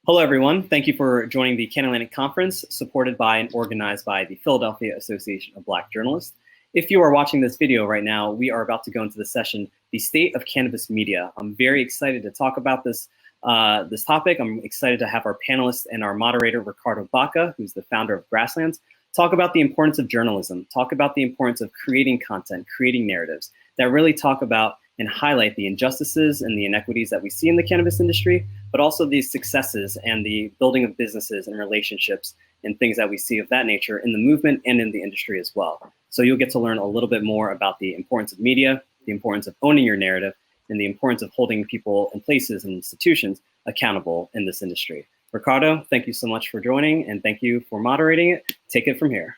Hello, everyone. Thank you for joining the CannAtlantic Conference, supported by and organized by the Philadelphia Association of Black Journalists. If you are watching this video right now, we are about to go into the session, The State of Cannabis Media. I'm very excited to talk about this topic. I'm excited to have our panelists and our moderator, Ricardo Baca, who's the founder of Grasslands, talk about the importance of journalism, talk about the importance of creating content, creating narratives that really talk about and highlight the injustices and the inequities that we see in the cannabis industry, but also the successes and the building of businesses and relationships and things that we see of that nature in the movement and in the industry as well. So you'll get to learn a little bit more about the importance of media, the importance of owning your narrative, and the importance of holding people and places and institutions accountable in this industry. Ricardo, thank you so much for joining, and thank you for moderating it. Take it from here.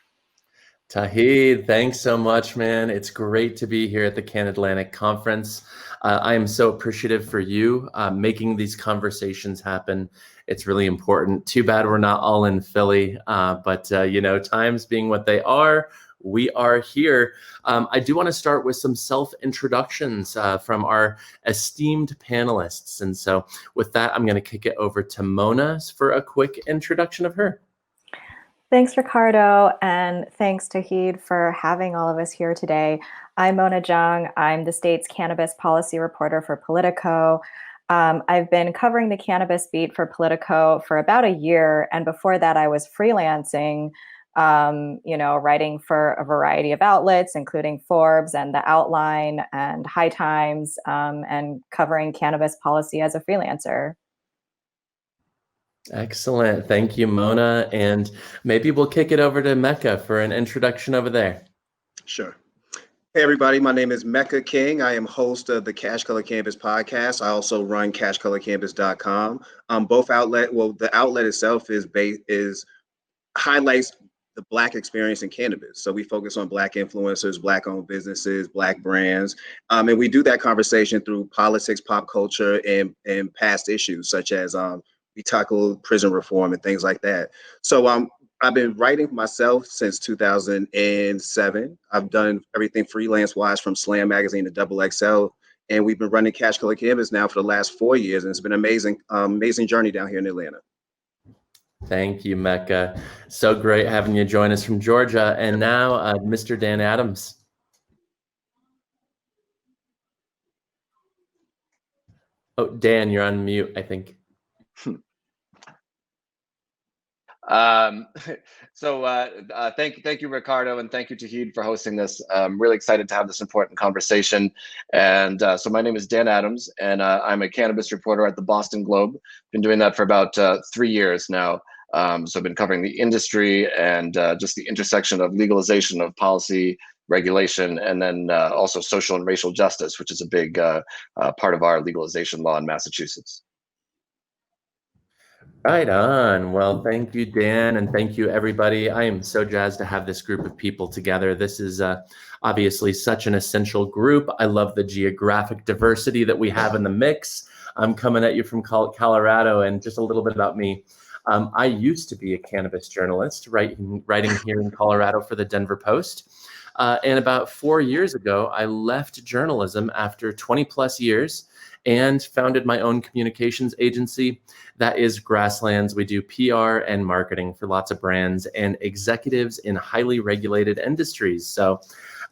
Tahid, thanks so much, man. It's great to be here at the CannAtlantic Conference. I am so appreciative for you making these conversations happen. It's really important. Too bad we're not all in Philly, but you know, times being what they are, we are here. I do want to start with some self-introductions from our esteemed panelists. And so with that, I'm going to kick it over to Mona for a quick introduction of her. Thanks, Ricardo, and thanks, Tahid, for having all of us here today. I'm Mona Zhang. I'm the state's cannabis policy reporter for POLITICO. I've been covering the cannabis beat for POLITICO for about a year, and before that I was freelancing, writing for a variety of outlets, including Forbes and The Outline and High Times, and covering cannabis policy as a freelancer. Excellent. Thank you, Mona. And maybe we'll kick it over to Mehka for an introduction over there. Sure. Hey, everybody. My name is Mehka King. I am host of the CashColorCannabis podcast. I also run CashColorCannabis.com. The outlet itself highlights the Black experience in cannabis. So we focus on Black influencers, Black-owned businesses, Black brands. And we do that conversation through politics, pop culture, and past issues such as we tackle prison reform and things like that. So I've been writing myself since 2007. I've done everything freelance-wise from Slam Magazine to Double XL, and we've been running Cash Color Cannabis now for the last 4 years, and it's been an amazing journey down here in Atlanta. Thank you, Mehka. So great having you join us from Georgia. And now, Mr. Dan Adams. Oh, Dan, you're on mute, I think. Thank you, Ricardo, and thank you, Tahid, for hosting this. I'm really excited to have this important conversation. And so my name is Dan Adams, and I'm a cannabis reporter at the Boston Globe. Been doing that for about 3 years now. So I've been covering the industry and just the intersection of legalization of policy, regulation, and then also social and racial justice, which is a big part of our legalization law in Massachusetts. Right on. Well, thank you, Dan, and thank you, everybody. I am so jazzed to have this group of people together. This is obviously such an essential group. I love the geographic diversity that we have in the mix. I'm coming at you from Colorado, and just a little bit about me. I used to be a cannabis journalist, writing here in Colorado for the Denver Post. And about 4 years ago, I left journalism after 20 plus years and founded my own communications agency. That is Grasslands. We do PR and marketing for lots of brands and executives in highly regulated industries. So,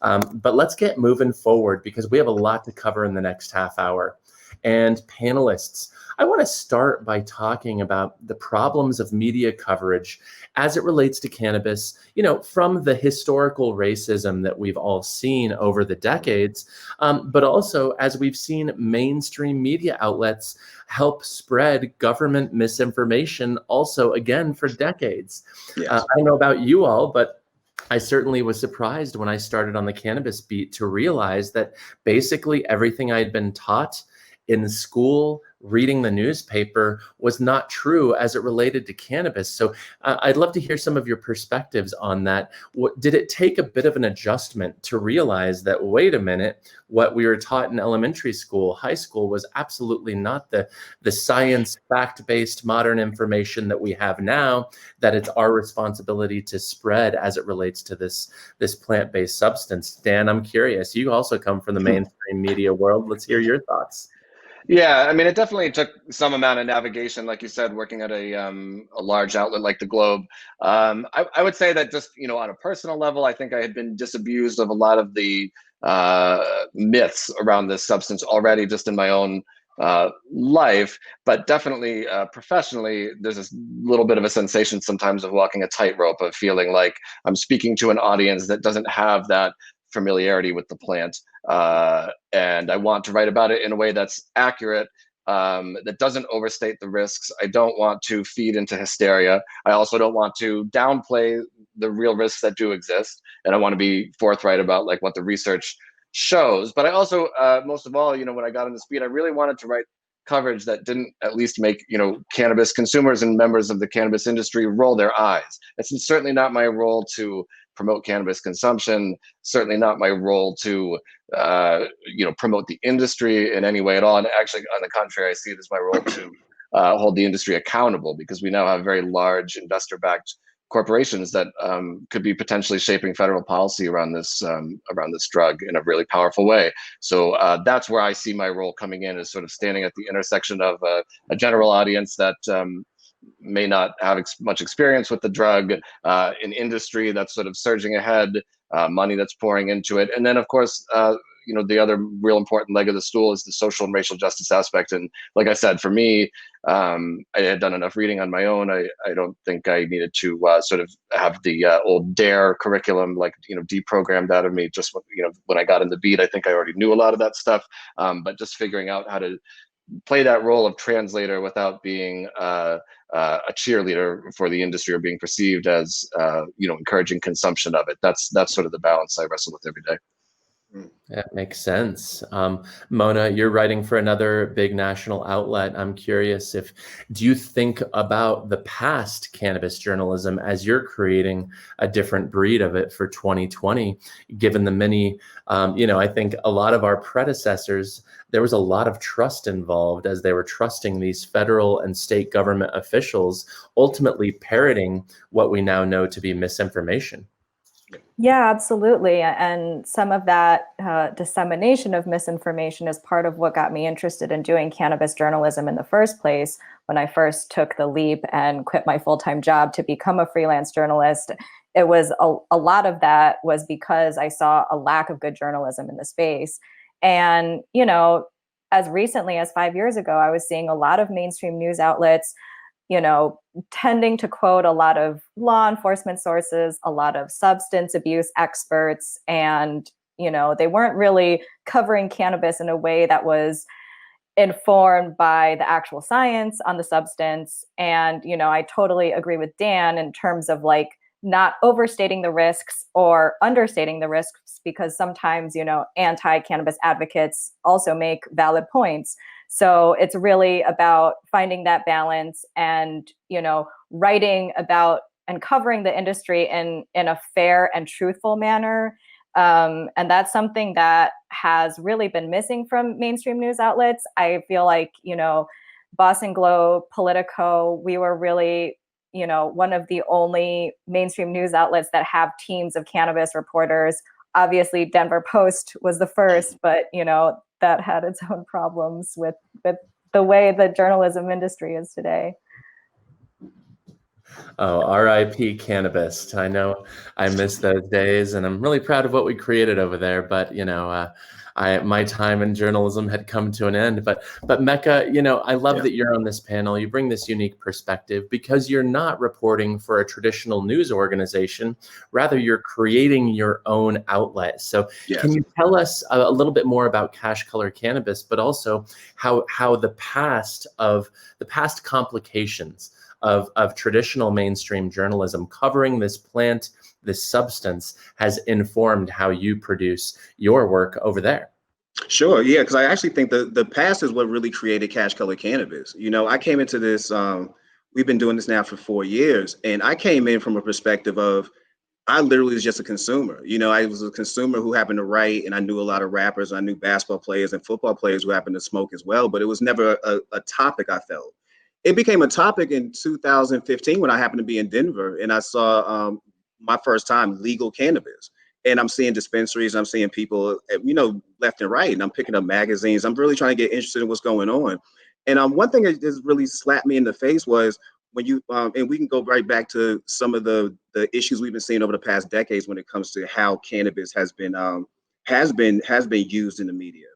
but let's get moving forward because we have a lot to cover in the next half hour. And panelists, I want to start by talking about the problems of media coverage as it relates to cannabis, you know, from the historical racism that we've all seen over the decades, but also as we've seen mainstream media outlets help spread government misinformation also, again, for decades. Yes. I don't know about you all, but I certainly was surprised when I started on the cannabis beat to realize that basically everything I had been taught in school, reading the newspaper, was not true as it related to cannabis. So I'd love to hear some of your perspectives on that. Did it take a bit of an adjustment to realize that, wait a minute, what we were taught in elementary school, high school, was absolutely not the science, fact-based modern information that we have now, that it's our responsibility to spread as it relates to this plant-based substance? Dan, I'm curious. You also come from the mainstream media world. Let's hear your thoughts. Yeah, I mean, it definitely took some amount of navigation, like you said, working at a large outlet like the Globe. I would say that just, you know, on a personal level, I think I had been disabused of a lot of the myths around this substance already, just in my own life. But definitely professionally, there's this little bit of a sensation sometimes of walking a tightrope, of feeling like I'm speaking to an audience that doesn't have that familiarity with the plant. And I want to write about it in a way that's accurate, that doesn't overstate the risks. I don't want to feed into hysteria. I also don't want to downplay the real risks that do exist. And I want to be forthright about like what the research shows. But I also, most of all, you know, when I got on the speed, I really wanted to write coverage that didn't at least make, you know, cannabis consumers and members of the cannabis industry roll their eyes. It's certainly not my role to promote cannabis consumption, certainly not my role to you know, promote the industry in any way at all. And actually, on the contrary, I see it as my role to hold the industry accountable, because we now have very large investor-backed corporations that could be potentially shaping federal policy around this drug in a really powerful way. So that's where I see my role coming in, is sort of standing at the intersection of a general audience that may not have much experience with the drug, an industry that's sort of surging ahead, money that's pouring into it, and then of course, you know, the other real important leg of the stool is the social and racial justice aspect. And like I said, for me, I had done enough reading on my own. I don't think I needed to sort of have the old DARE curriculum, like, you know, deprogrammed out of me. Just you know, when I got in the beat, I think I already knew a lot of that stuff, but just figuring out how to play that role of translator without being a cheerleader for the industry, or being perceived as you know, encouraging consumption of it. That's sort of the balance I wrestle with every day. That makes sense. Mona, you're writing for another big national outlet. I'm curious, do you think about the past cannabis journalism as you're creating a different breed of it for 2020, given the many, you know, I think a lot of our predecessors, there was a lot of trust involved as they were trusting these federal and state government officials, ultimately parroting what we now know to be misinformation. Yeah, absolutely. And some of that dissemination of misinformation is part of what got me interested in doing cannabis journalism in the first place. When I first took the leap and quit my full-time job to become a freelance journalist, it was a lot of that was because I saw a lack of good journalism in the space. And, you know, as recently as 5 years ago, I was seeing a lot of mainstream news outlets, you know, tending to quote a lot of law enforcement sources, a lot of substance abuse experts, and, you know, they weren't really covering cannabis in a way that was informed by the actual science on the substance. And, you know, I totally agree with Dan in terms of like not overstating the risks or understating the risks, because sometimes, you know, anti-cannabis advocates also make valid points. So it's really about finding that balance and, you know, writing about and covering the industry in a fair and truthful manner. And that's something that has really been missing from mainstream news outlets. I feel like, you know, Boston Globe, Politico, we were really, you know, one of the only mainstream news outlets that have teams of cannabis reporters. Obviously, Denver Post was the first, but, you know, that had its own problems with the way the journalism industry is today. Oh, R.I.P. Cannabis. I know I miss those days, and I'm really proud of what we created over there. But, you know, my time in journalism had come to an end. But Mehka, you know, I love that you're on this panel. You bring this unique perspective because you're not reporting for a traditional news organization. Rather, you're creating your own outlet. So can you tell us a little bit more about CashColorCannabis, but also how the past complications of traditional mainstream journalism covering this plant, this substance, has informed how you produce your work over there? Sure, yeah, because I actually think the past is what really created CashColorCannabis. You know, I came into this, we've been doing this now for 4 years, and I came in from a perspective of, I literally was just a consumer. You know, I was a consumer who happened to write, and I knew a lot of rappers. I knew basketball players and football players who happened to smoke as well, but it was never a topic I felt. It became a topic in 2015 when I happened to be in Denver, and I saw my first time legal cannabis. and I'm seeing dispensaries, I'm seeing people, left and right, and I'm picking up magazines. I'm really trying to get interested in what's going on. And one thing that just really slapped me in the face was when you, and we can go right back to some of the issues we've been seeing over the past decades when it comes to how cannabis has been used in the media.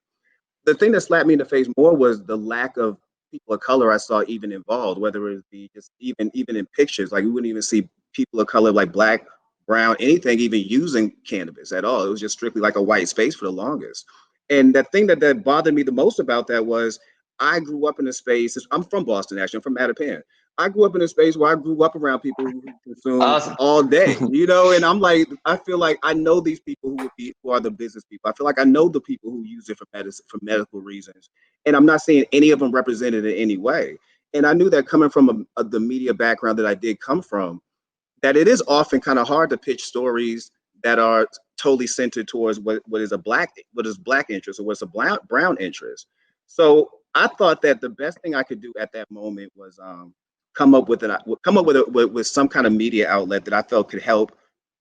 The thing that slapped me in the face more was the lack of people of color I saw even involved, whether it be just even in pictures. Like we wouldn't even see people of color like black, brown, anything even using cannabis at all. It was just strictly like a white space for the longest. And the thing that bothered me the most about that was I grew up in a space. I'm from Boston, actually. I'm from Mattapan. I grew up in a space where I grew up around people who consume Awesome. all day, and I'm like, I feel like I know these people who are the business people. I feel like I know the people who use it for medicine, for medical reasons, and I'm not seeing any of them represented in any way. And I knew that coming from the media background that I did come from, that it is often kind of hard to pitch stories that are totally centered towards what is black interest or what's a brown interest. So I thought that the best thing I could do at that moment was come up with some kind of media outlet that I felt could help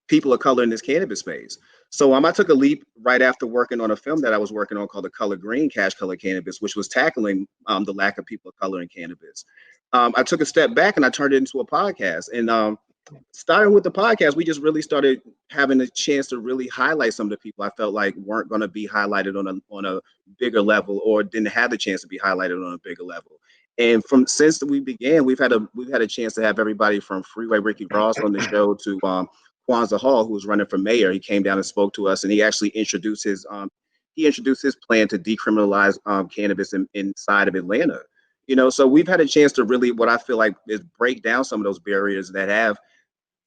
people of color in this cannabis space. So I took a leap right after working on a film that I was working on called The Color Green, CashColorCannabis, which was tackling the lack of people of color in cannabis. I took a step back and I turned it into a podcast. And starting with the podcast, we just really started having a chance to really highlight some of the people I felt like weren't going to be highlighted on a bigger level, or didn't have the chance to be highlighted on a bigger level. And since we began, we've had a chance to have everybody from Freeway Ricky Ross on the show to Kwanzaa Hall, who was running for mayor. He came down and spoke to us, and he actually introduced his plan to decriminalize cannabis inside of Atlanta. So we've had a chance to really, what I feel like is break down some of those barriers that have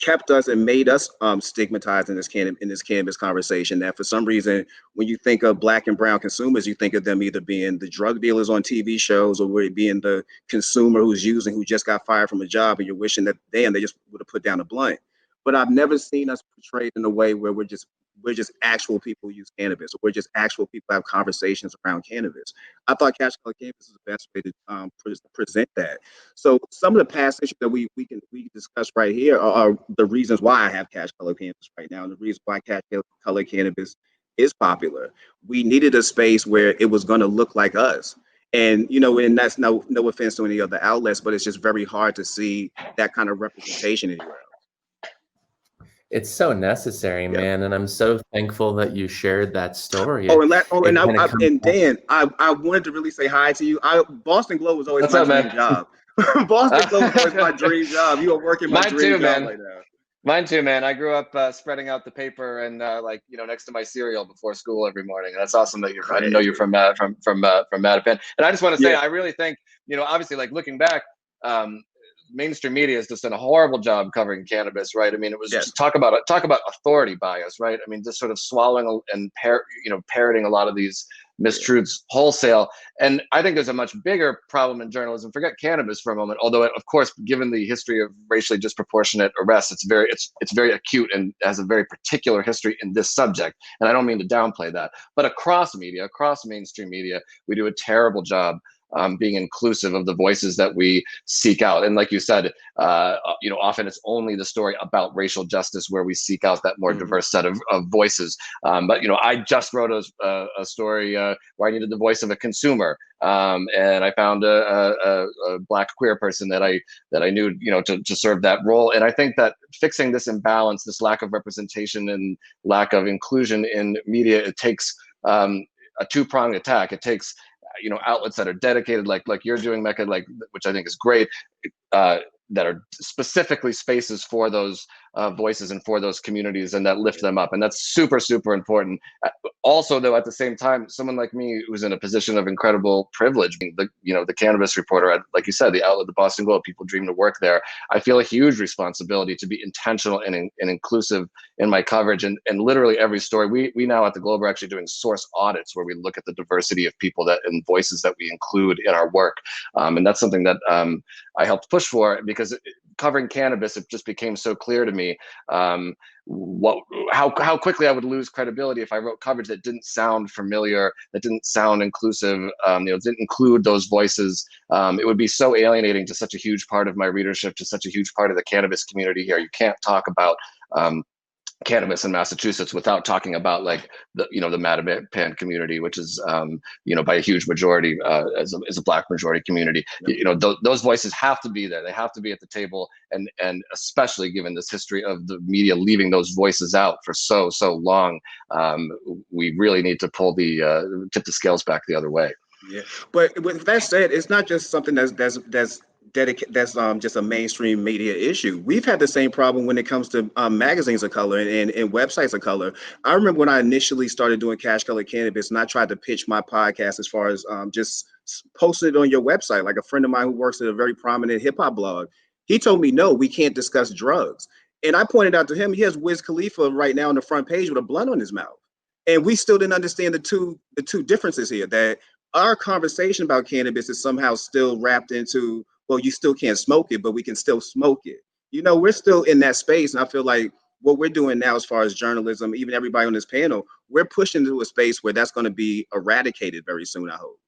kept us and made us stigmatized in this cannabis conversation. That for some reason, when you think of black and brown consumers, you think of them either being the drug dealers on TV shows or being the consumer who just got fired from a job, and you're wishing that they just would have put down a blunt. But I've never seen us portrayed in a way where we're just actual people who use cannabis, or we're just actual people who have conversations around cannabis. I thought CashColorCannabis is the best way to present that. So some of the past issues that we can discuss right here are the reasons why I have CashColorCannabis right now, and the reason why CashColorCannabis is popular. We needed a space where it was going to look like us. And and that's no offense to any other outlets, but it's just very hard to see that kind of representation anywhere else. It's so necessary, man, and I'm so thankful that you shared that story. Dan, I wanted to really say hi to you. Boston Globe was always my dream job. Boston Globe was always my dream job. You are working my dream job right now. Mine too, man. I grew up spreading out the paper and next to my cereal before school every morning. And that's awesome that I didn't know you're from Mattapan. And I just want to say, I really think, obviously, like looking back, mainstream media has just done a horrible job covering cannabis, right? I mean, it was just talk about authority bias, right? I mean, just sort of swallowing and parroting a lot of these mistruths wholesale. And I think there's a much bigger problem in journalism. Forget cannabis for a moment, although of course, given the history of racially disproportionate arrests, it's very acute and has a very particular history in this subject. And I don't mean to downplay that, but across media, across mainstream media, we do a terrible job being inclusive of the voices that we seek out. And like you said, often it's only the story about racial justice where we seek out that more diverse set of voices. But I just wrote a story where I needed the voice of a consumer. And I found a Black queer person that I knew, to serve that role. And I think that fixing this imbalance, this lack of representation and lack of inclusion in media, it takes a two-pronged attack. It takes outlets that are dedicated, like you're doing, Mehka, which I think is great, that are specifically spaces for those voices and for those communities, and that lift them up. And that's super, super important. Also, though, at the same time, someone like me who's in a position of incredible privilege, being the cannabis reporter, like you said, the outlet, the Boston Globe, people dream to work there. I feel a huge responsibility to be intentional and inclusive in my coverage. And literally every story, we now at the Globe are actually doing source audits where we look at the diversity of people and voices that we include in our work. And that's something that I helped push for, because covering cannabis, it just became so clear to me how quickly I would lose credibility if I wrote coverage that didn't sound familiar, that didn't sound inclusive, didn't include those voices. It would be so alienating to such a huge part of my readership, to such a huge part of the cannabis community here. You can't talk about cannabis in Massachusetts without talking about like the Mattapan community, which is by a huge majority as a Black majority community. Those voices have to be there. They have to be at the table, and especially given this history of the media leaving those voices out for so long, we really need to tip the scales back the other way. Yeah, but with that said, it's not just something that's just a mainstream media issue. We've had the same problem when it comes to magazines of color and websites of color. I remember when I initially started doing CashColorCannabis, and I tried to pitch my podcast as far as just posting it on your website. Like a friend of mine who works at a very prominent hip hop blog, he told me, no, we can't discuss drugs. And I pointed out to him, he has Wiz Khalifa right now on the front page with a blunt on his mouth. And we still didn't understand the two differences here, that our conversation about cannabis is somehow still wrapped into, well, you still can't smoke it, but we can still smoke it. We're still in that space. And I feel like what we're doing now, as far as journalism, even everybody on this panel, we're pushing into a space where that's going to be eradicated very soon, I hope.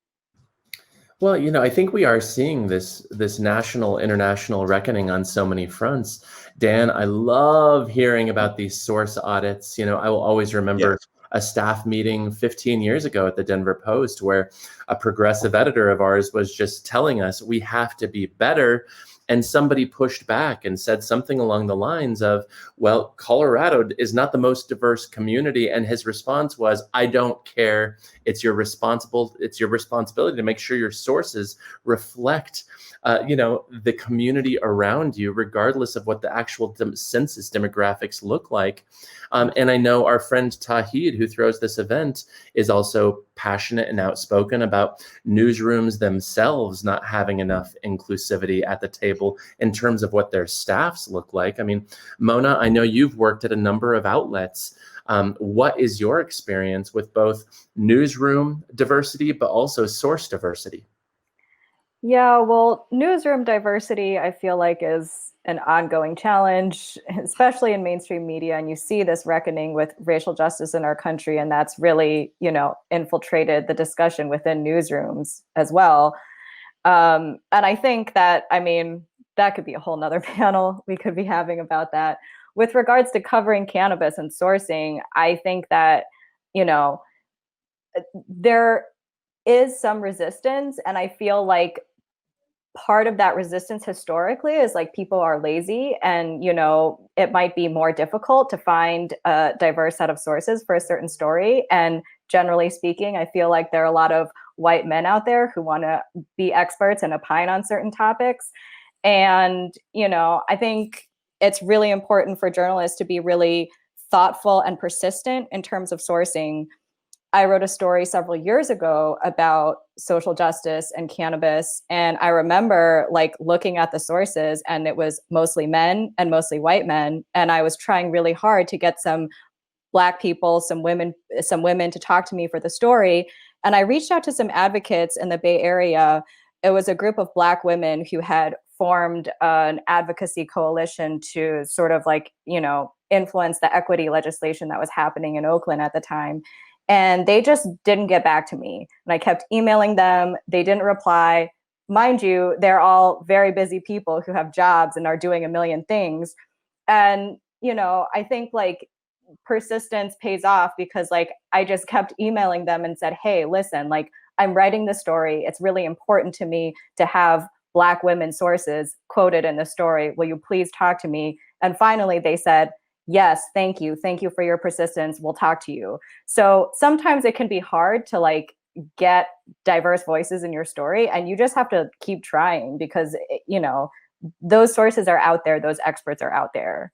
Well, I think we are seeing this national, international reckoning on so many fronts. Dan, I love hearing about these source audits. I will always remember a staff meeting 15 years ago at the Denver Post where a progressive editor of ours was just telling us we have to be better. And somebody pushed back and said something along the lines of, well, Colorado is not the most diverse community. And his response was, I don't care. It's your responsibility to make sure your sources reflect the community around you, regardless of what the actual census demographics look like. And I know our friend Tauhid, who throws this event, is also passionate and outspoken about newsrooms themselves not having enough inclusivity at the table in terms of what their staffs look like. I mean, Mona, I know you've worked at a number of outlets. What is your experience with both newsroom diversity, but also source diversity? Yeah, well, newsroom diversity, I feel like, is an ongoing challenge, especially in mainstream media. And you see this reckoning with racial justice in our country, and that's really, infiltrated the discussion within newsrooms as well. And I think that, that could be a whole nother panel we could be having about that. With regards to covering cannabis and sourcing, I think that, there is some resistance, and I feel like part of that resistance historically is like people are lazy, and it might be more difficult to find a diverse set of sources for a certain story. And generally speaking, I feel like there are a lot of white men out there who want to be experts and opine on certain topics. And I think it's really important for journalists to be really thoughtful and persistent in terms of sourcing. I wrote a story several years ago about social justice and cannabis. And I remember looking at the sources, and it was mostly men and mostly white men. And I was trying really hard to get some Black people, some women to talk to me for the story. And I reached out to some advocates in the Bay Area. It was a group of Black women who had formed an advocacy coalition to sort of influence the equity legislation that was happening in Oakland at the time. And they just didn't get back to me. And I kept emailing them. They didn't reply. Mind you, they're all very busy people who have jobs and are doing a million things. And, I think persistence pays off, because I just kept emailing them and said, hey, listen, I'm writing this story. It's really important to me to have Black women sources quoted in the story. Will you please talk to me? And finally, they said, yes, thank you. Thank you for your persistence. We'll talk to you. So sometimes it can be hard to get diverse voices in your story, and you just have to keep trying, because, those sources are out there. Those experts are out there.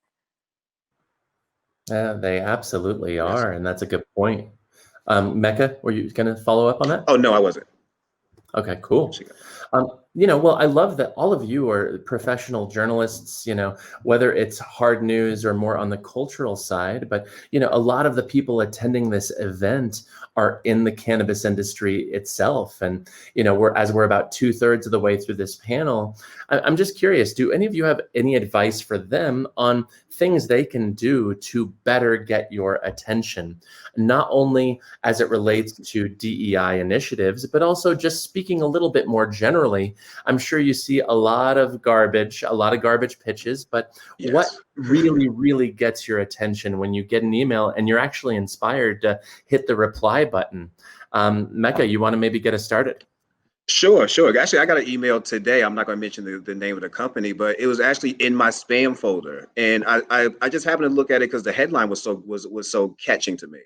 They absolutely are. And that's a good point. Mehka, were you going to follow up on that? Oh, no, I wasn't. Okay, cool. Well, I love that all of you are professional journalists, whether it's hard news or more on the cultural side. But, a lot of the people attending this event are in the cannabis industry itself. And, we're about 2/3 of the way through this panel. I'm just curious, do any of you have any advice for them on things they can do to better get your attention, not only as it relates to DEI initiatives, but also just speaking a little bit more generally I'm sure you see a lot of garbage pitches, but Yes. what really gets your attention when you get an email and you're actually inspired to hit the reply button? Mehka, you want to maybe get us started? Sure. Actually, I got an email today. I'm not going to mention the name of the company, but it was actually in my spam folder, and I just happened to look at it because the headline was so catching to me.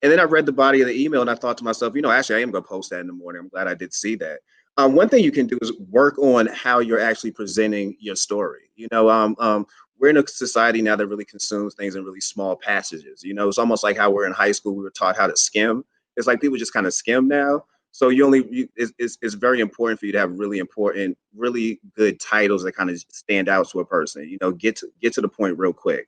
And then I read the body of the email, and I thought to myself, actually, I am going to post that in the morning. I'm glad I did see that. One thing you can do is work on how you're actually presenting your story. We're in a society now that really consumes things in really small passages. It's almost like how we're in high school. We were taught how to skim. It's like people just kind of skim now. So it's very important for you to have really important, really good titles that kind of stand out to a person. Get to the point real quick.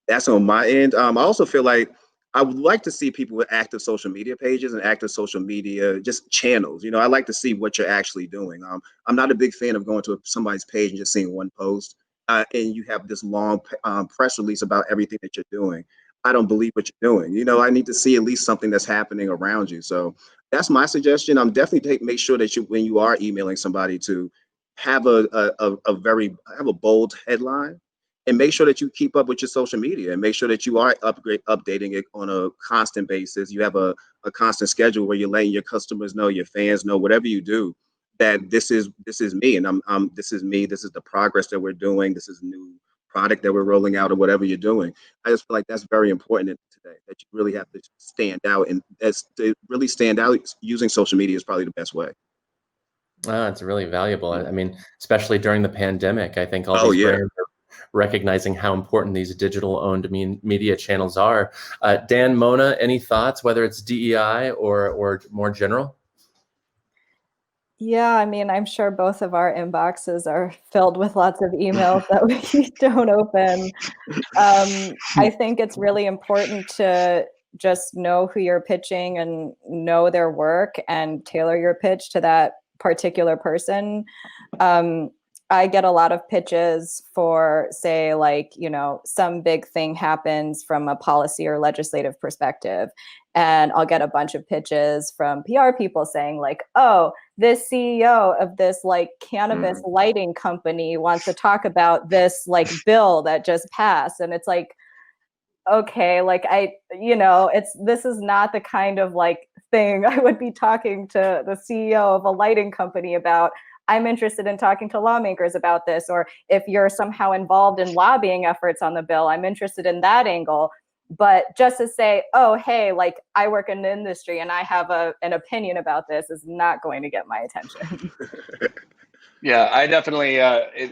That's on my end. I also feel like I would like to see people with active social media pages and active social media just channels. I like to see what you're actually doing. I'm not a big fan of going to somebody's page and just seeing one post, and you have this long press release about everything that you're doing. I don't believe what you're doing. I need to see at least something that's happening around you. So that's my suggestion. I'm definitely make sure that when you are emailing somebody, to have have a bold headline, and make sure that you keep up with your social media, and make sure that you are updating it on a constant basis. You have a constant schedule where you're letting your customers know, your fans know, whatever you do, that this is me, and this is me. This is the progress that we're doing. This is a new product that we're rolling out, or whatever you're doing. I just feel like that's very important today, that you really have to stand out, and to really stand out, using social media is probably the best way. It's really valuable. I mean, especially during the pandemic, I think all Oh, these yeah. brands are recognizing how important these digital-owned media channels are. Dan, Mona, any thoughts, whether it's DEI or more general? Yeah, I mean, I'm sure both of our inboxes are filled with lots of emails that we don't open. I think it's really important to just know who you're pitching and know their work and tailor your pitch to that particular person. I get a lot of pitches for, say, like, some big thing happens from a policy or legislative perspective. And I'll get a bunch of pitches from PR people saying like, oh, this CEO of this like cannabis lighting company wants to talk about this like bill that just passed. And it's like, okay, like this is not the kind of like thing I would be talking to the CEO of a lighting company about. I'm interested in talking to lawmakers about this. Or if you're somehow involved in lobbying efforts on the bill, I'm interested in that angle. But just to say, oh, hey, like I work in the industry and I have an opinion about this is not going to get my attention. Yeah, I definitely,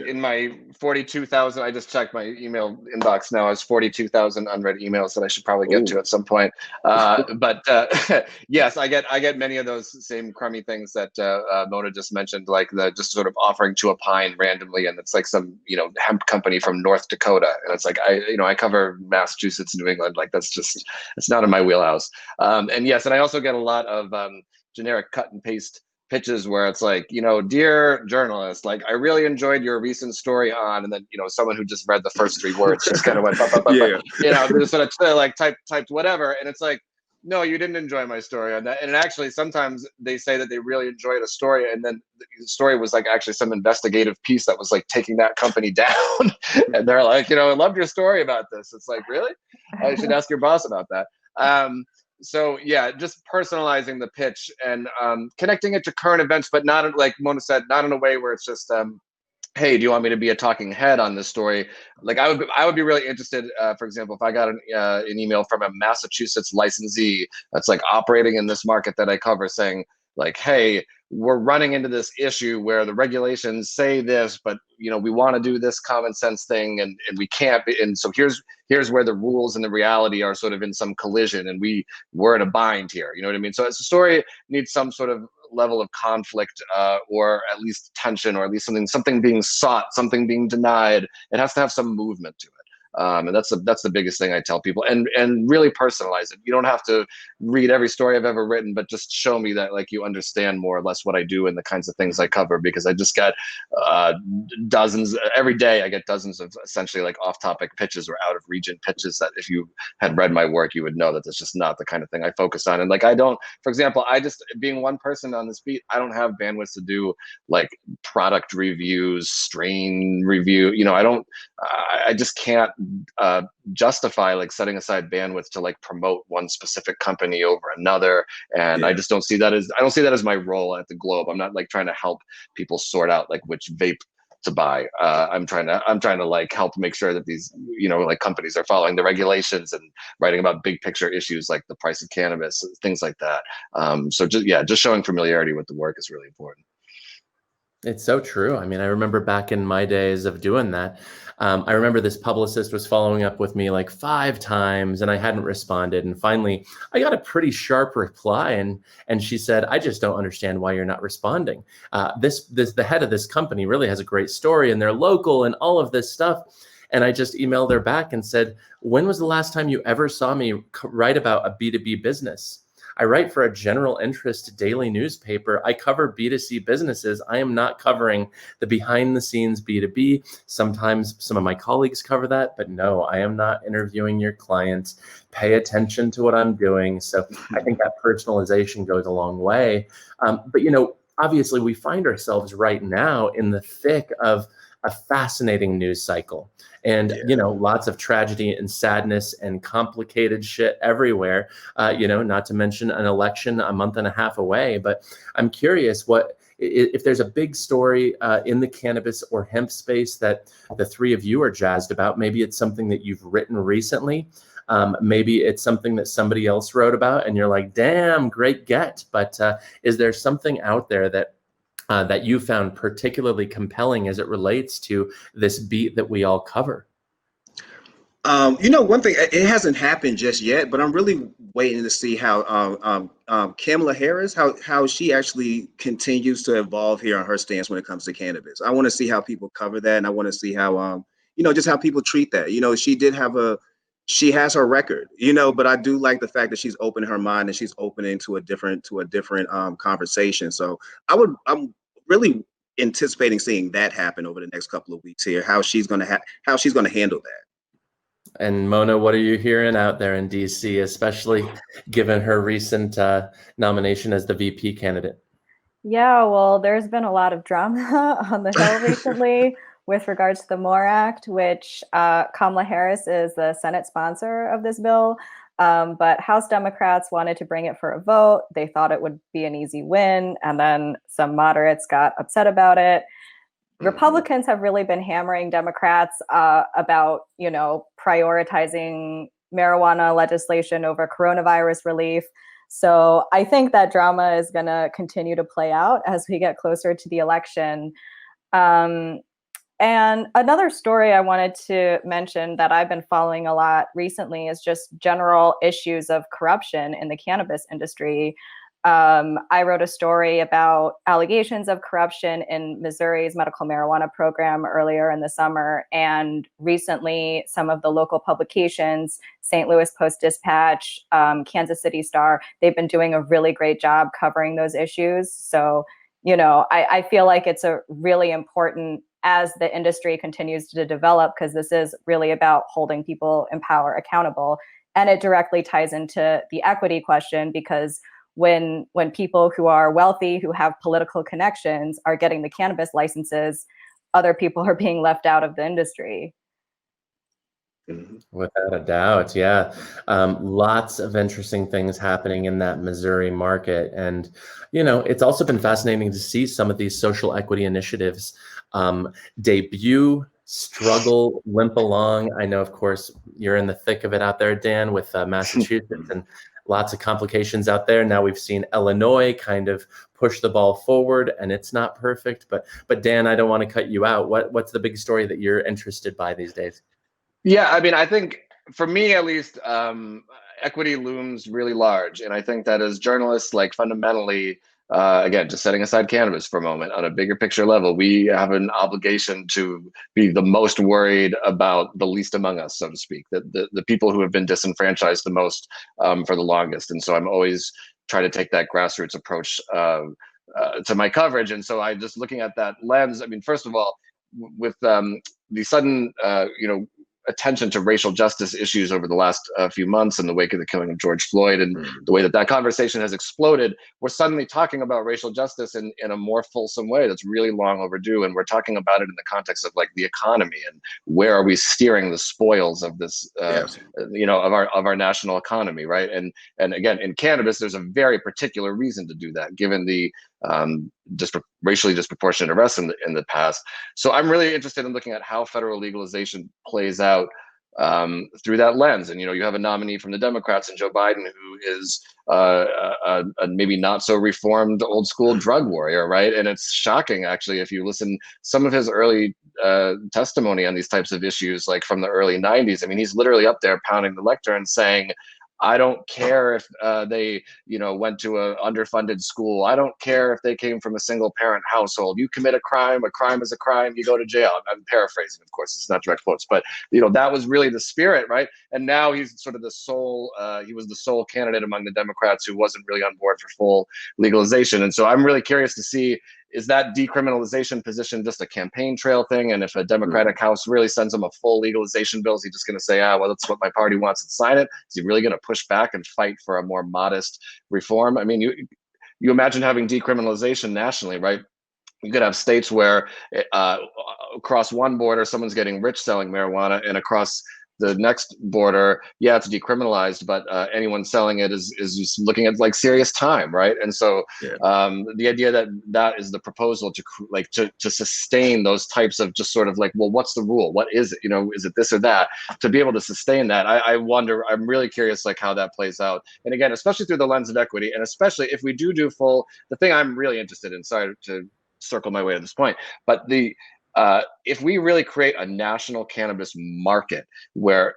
in my 42,000, I just checked my email inbox now, has 42,000 unread emails that I should probably get to at some point. But yes, I get many of those same crummy things that Mona just mentioned, like the just sort of offering to opine randomly. And it's like some, hemp company from North Dakota. And it's like, I cover Massachusetts, New England. Like it's not in my wheelhouse. And yes, and I also get a lot of generic cut and paste pitches where it's like, dear journalist, like I really enjoyed your recent story on, and then someone who just read the first three words just kind of went Yeah. they just sort of like typed whatever, and it's like, no, you didn't enjoy my story on that. And actually sometimes they say that they really enjoyed a story, and then the story was like actually some investigative piece that was like taking that company down. And they're like, I loved your story about this. It's like, really? I should ask your boss about that. So yeah, just personalizing the pitch and connecting it to current events, but not, like Mona said, not in a way where it's just, hey, do you want me to be a talking head on this story? Like I would be really interested, for example, if I got an email from a Massachusetts licensee that's like operating in this market that I cover, saying like, hey, we're running into this issue where the regulations say this, but we want to do this common sense thing, and we can't. And so here's where the rules and the reality are sort of in some collision, and we're in a bind here. You know what I mean? So it's a story needs some sort of level of conflict, or at least tension, or at least something being sought, something being denied. It has to have some movement to it. And that's the biggest thing I tell people, and really personalize it. You don't have to read every story I've ever written, but just show me that like you understand more or less what I do and the kinds of things I cover, because I just got dozens every day. I get dozens of essentially like off-topic pitches or out of region pitches that if you had read my work, you would know that that's just not the kind of thing I focus on. And like, I don't, for example, I just, being one person on this beat, I don't have bandwidth to do like product reviews, strain review. You know, I just can't justify like setting aside bandwidth to like promote one specific company over another. And I just don't see that as my role at the Globe. I'm not like trying to help people sort out like which vape to buy. I'm trying to like help make sure that these, you know, like companies are following the regulations and writing about big picture issues like the price of cannabis, things like that. So just showing familiarity with the work is really important. It's so true. I mean, I remember back in my days of doing that, I remember this publicist was following up with me like 5 times and I hadn't responded. And finally, I got a pretty sharp reply. And she said, I just don't understand why you're not responding. The head of this company really has a great story and they're local and all of this stuff. And I just emailed her back and said, when was the last time you ever saw me write about a B2B business? I write for a general interest daily newspaper. I cover B2C businesses. I am not covering the behind the scenes B2B. Sometimes some of my colleagues cover that, but no, I am not interviewing your clients. Pay attention to what I'm doing. So I think that personalization goes a long way. But, you know, obviously we find ourselves right now in the thick of a fascinating news cycle. And, you know, lots of tragedy and sadness and complicated shit everywhere, you know, not to mention an election a month and a half away. But I'm curious if there's a big story in the cannabis or hemp space that the three of you are jazzed about. Maybe it's something that you've written recently. Maybe it's something that somebody else wrote about and you're like, damn, great get. But is there something out there that you found particularly compelling as it relates to this beat that we all cover? You know, one thing, it hasn't happened just yet, but I'm really waiting to see how Kamala Harris, how she actually continues to evolve here on her stance when it comes to cannabis. I want to see how people cover that, and I want to see how you know, just how people treat that. You know, she has her record, you know, but I do like the fact that she's opening her mind and she's opening to a different conversation. So I'm really anticipating seeing that happen over the next couple of weeks here, how she's going to handle that. And Mona, what are you hearing out there in DC, especially given her recent nomination as the VP candidate? Yeah, well, there's been a lot of drama on the Hill recently with regards to the MORE Act, which Kamala Harris is the Senate sponsor of this bill. But House Democrats wanted to bring it for a vote. They thought it would be an easy win. And then some moderates got upset about it. Republicans have really been hammering Democrats about, you know, prioritizing marijuana legislation over coronavirus relief. So I think that drama is going to continue to play out as we get closer to the election. And another story I wanted to mention that I've been following a lot recently is just general issues of corruption in the cannabis industry. I wrote a story about allegations of corruption in Missouri's medical marijuana program earlier in the summer. And recently, some of the local publications, St. Louis Post-Dispatch, Kansas City Star, they've been doing a really great job covering those issues. So, you know, I feel like it's a really important as the industry continues to develop, because this is really about holding people in power accountable. And it directly ties into the equity question, because when people who are wealthy, who have political connections, are getting the cannabis licenses, other people are being left out of the industry. Without a doubt, yeah. Lots of interesting things happening in that Missouri market. And, you know, it's also been fascinating to see some of these social equity initiatives debut, struggle, limp along. I know, of course, you're in the thick of it out there, Dan, with Massachusetts and lots of complications out there. Now we've seen Illinois kind of push the ball forward, and it's not perfect. But Dan, I don't want to cut you out. What's the big story that you're interested by these days? Yeah, I mean, I think for me at least, equity looms really large, and I think that as journalists, like fundamentally, again, just setting aside cannabis for a moment, on a bigger picture level, we have an obligation to be the most worried about the least among us, so to speak, the people who have been disenfranchised the most for the longest. And so I'm always try to take that grassroots approach to my coverage. And so I just looking at that lens, I mean, first of all, with the sudden, attention to racial justice issues over the last few months in the wake of the killing of George Floyd, and the way that conversation has exploded, we're suddenly talking about racial justice in a more fulsome way that's really long overdue. And we're talking about it in the context of like the economy and where are we steering the spoils of this, Yes. of our national economy, right? And again, in cannabis, there's a very particular reason to do that, given the racially disproportionate arrests in the past. So I'm really interested in looking at how federal legalization plays out through that lens. And you have a nominee from the Democrats in Joe Biden, who is a maybe not so reformed old school drug warrior, right? And it's shocking, actually, if you listen some of his early testimony on these types of issues, like from the early 90s. I mean, he's literally up there pounding the lectern saying, I don't care if they, went to a underfunded school. I don't care if they came from a single parent household. You commit a crime is a crime, you go to jail. I'm paraphrasing, of course, it's not direct quotes, but that was really the spirit, right? And now he's sort of the sole, he was the sole candidate among the Democrats who wasn't really on board for full legalization. And so I'm really curious to see, is that decriminalization position just a campaign trail thing? And if a Democratic House really sends him a full legalization bill, is he just going to say, well, that's what my party wants and sign it? Is he really going to push back and fight for a more modest reform? I mean, you imagine having decriminalization nationally, right? You could have states where across one border, someone's getting rich selling marijuana, and across the next border, it's decriminalized, but anyone selling it is just looking at like serious time, right? And so the idea that is the proposal to sustain those types of just sort of like, well, what's the rule? What is it? Is it this or that? To be able to sustain that, I wonder. I'm really curious, like how that plays out. And again, especially through the lens of equity, and especially if we do full. The thing I'm really interested in. Sorry to circle my way to this point, but if we really create a national cannabis market where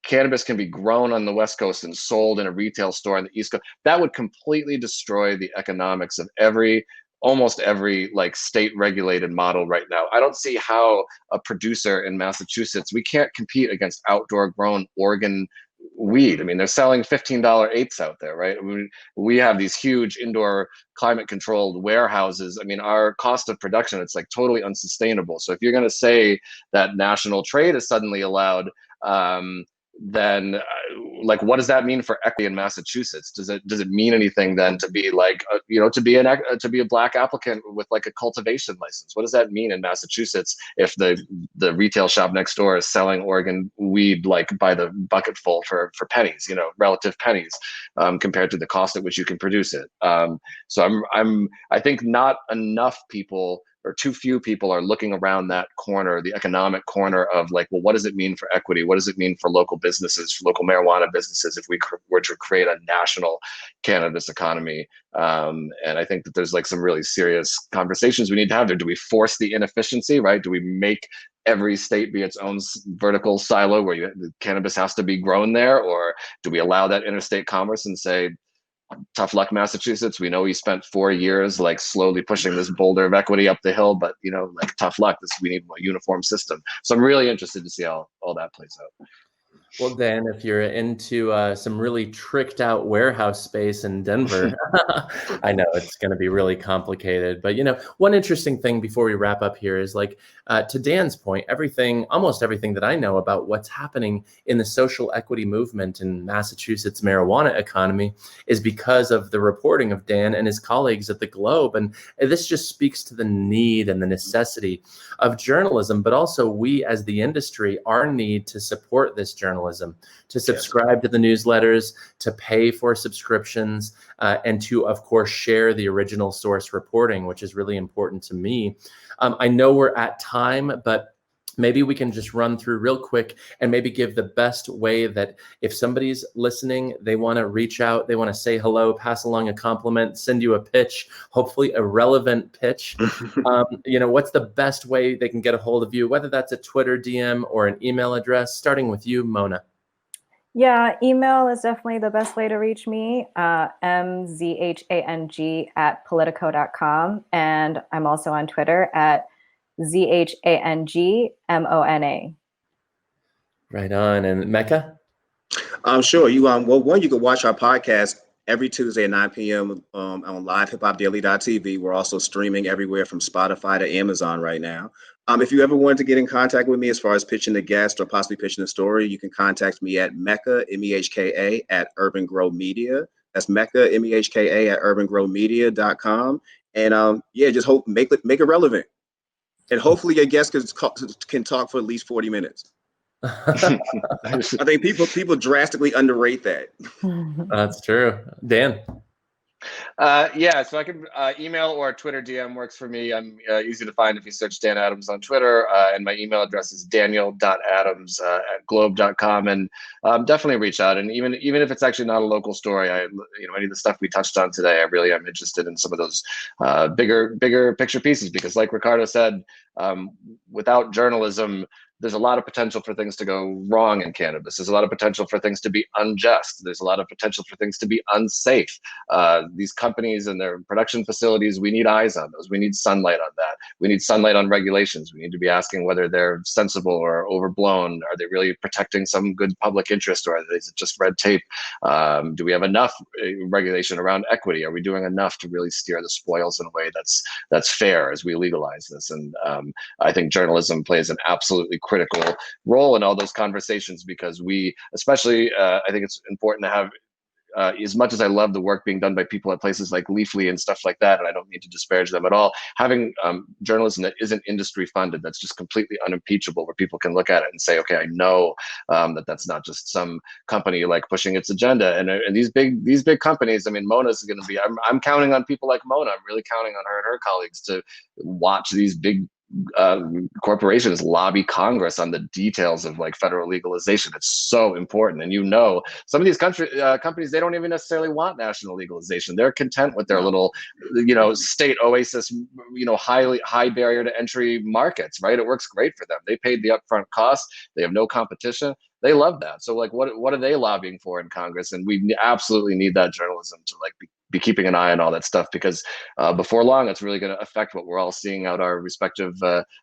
cannabis can be grown on the West Coast and sold in a retail store on the East Coast, that would completely destroy the economics of almost every like state regulated model right now. I don't see how a producer in Massachusetts, we can't compete against outdoor grown Oregon weed. I mean, they're selling $15 eighths out there, right? I mean, we have these huge indoor climate controlled warehouses. I mean, our cost of production, it's like totally unsustainable. So if you're going to say that national trade is suddenly allowed, then like, what does that mean for equity in Massachusetts? Does it mean anything then to be like, to be a Black applicant with like a cultivation license? What does that mean in Massachusetts if the retail shop next door is selling Oregon weed like by the bucketful for pennies, relative pennies, compared to the cost at which you can produce it? So I think not enough people, or too few people, are looking around that corner, the economic corner of like, well, what does it mean for equity? What does it mean for local businesses, for local marijuana businesses, if we were to create a national cannabis economy? And I think that there's like some really serious conversations we need to have there. Do we force the inefficiency, right? Do we make every state be its own vertical silo where the cannabis has to be grown there? Or do we allow that interstate commerce and say, tough luck, Massachusetts. We know we spent 4 years like slowly pushing this boulder of equity up the hill, but like tough luck. We need a uniform system. So I'm really interested to see how all that plays out. Well, Dan, if you're into some really tricked out warehouse space in Denver, I know it's going to be really complicated. But, one interesting thing before we wrap up here is like, to Dan's point, almost everything that I know about what's happening in the social equity movement in Massachusetts marijuana economy is because of the reporting of Dan and his colleagues at the Globe. And this just speaks to the need and the necessity of journalism, but also we as the industry, our need to support this journalism, to subscribe to the newsletters, to pay for subscriptions, and to, of course, share the original source reporting, which is really important to me. I know we're at time, but maybe we can just run through real quick and maybe give the best way that if somebody's listening, they want to reach out, they want to say hello, pass along a compliment, send you a pitch, hopefully a relevant pitch. What's the best way they can get a hold of you, whether that's a Twitter DM or an email address, starting with you, Mona? Yeah, email is definitely the best way to reach me, mzhang@politico.com. And I'm also on Twitter at ZHANGMONA. Right on. And Mehka? Sure. Well, one, you can watch our podcast every Tuesday at 9 p.m. On livehip-hop-daily.tv. We're also streaming everywhere from Spotify to Amazon right now. If you ever wanted to get in contact with me as far as pitching a guest or possibly pitching a story, you can contact me at Mehka, MEHKA, at Urban Grow Media. That's Mehka, MEHKA, at urbangrowmedia.com. And just make it relevant. And hopefully your guest can talk for at least 40 minutes. I think people drastically underrate that. That's true. Dan? Yeah, so I can email or Twitter DM works for me. I'm easy to find if you search Dan Adams on Twitter, and my email address is daniel.adams at globe.com. And definitely reach out. And even if it's actually not a local story, any of the stuff we touched on today, I really am interested in some of those bigger picture pieces, because like Ricardo said, without journalism, there's a lot of potential for things to go wrong in cannabis. There's a lot of potential for things to be unjust. There's a lot of potential for things to be unsafe. These companies and their production facilities, we need eyes on those. We need sunlight on that. We need sunlight on regulations. We need to be asking whether they're sensible or overblown. Are they really protecting some good public interest, or is it just red tape? Do we have enough regulation around equity? Are we doing enough to really steer the spoils in a way that's fair as we legalize this? And I think journalism plays an absolutely critical role in all those conversations, because we, especially, I think it's important to have, as much as I love the work being done by people at places like Leafly and stuff like that, and I don't mean to disparage them at all, having journalism that isn't industry funded, that's just completely unimpeachable, where people can look at it and say, okay, I know that's not just some company like pushing its agenda. And these big companies, I mean, Mona's going to be, I'm counting on people like Mona. I'm really counting on her and her colleagues to watch these big corporations lobby Congress on the details of like federal legalization. It's so important. And some of these companies, they don't even necessarily want national legalization. They're content with their little, state oasis, high barrier to entry markets, right? It works great for them. They paid the upfront cost. They have no competition. They love that. So like, what are they lobbying for in Congress? And we absolutely need that journalism to like be keeping an eye on all that stuff, because before long, it's really going to affect what we're all seeing out our respective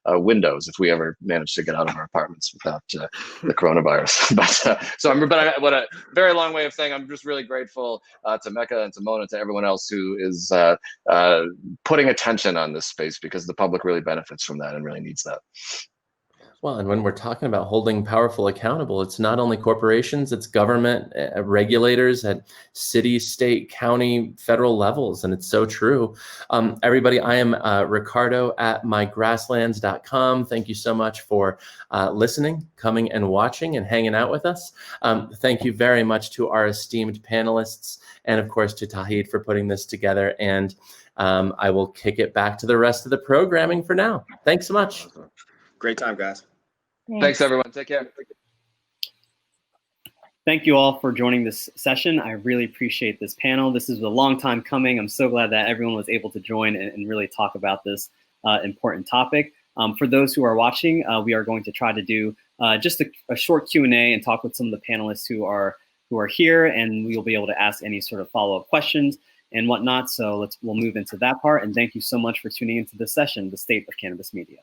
windows, if we ever manage to get out of our apartments without the coronavirus. What a very long way of saying I'm just really grateful to Mehka and to Mona, to everyone else who is putting attention on this space, because the public really benefits from that and really needs that. Well, and when we're talking about holding powerful accountable, it's not only corporations, it's government regulators at city, state, county, federal levels. And it's so true. Everybody, I am Ricardo at mygrasslands.com. Thank you so much for listening, coming and watching and hanging out with us. Thank you very much to our esteemed panelists, and of course to Tauhid for putting this together. And I will kick it back to the rest of the programming for now. Thanks so much. Awesome. Great time, guys. Thanks, everyone. Take care. Thank you all for joining this session. I really appreciate this panel. This is a long time coming. I'm so glad that everyone was able to join and really talk about this important topic. For those who are watching, we are going to try to do just a short Q&A and talk with some of the panelists who are here, and we'll be able to ask any sort of follow-up questions and whatnot. So we'll move into that part. And thank you so much for tuning into this session, The State of Cannabis Media.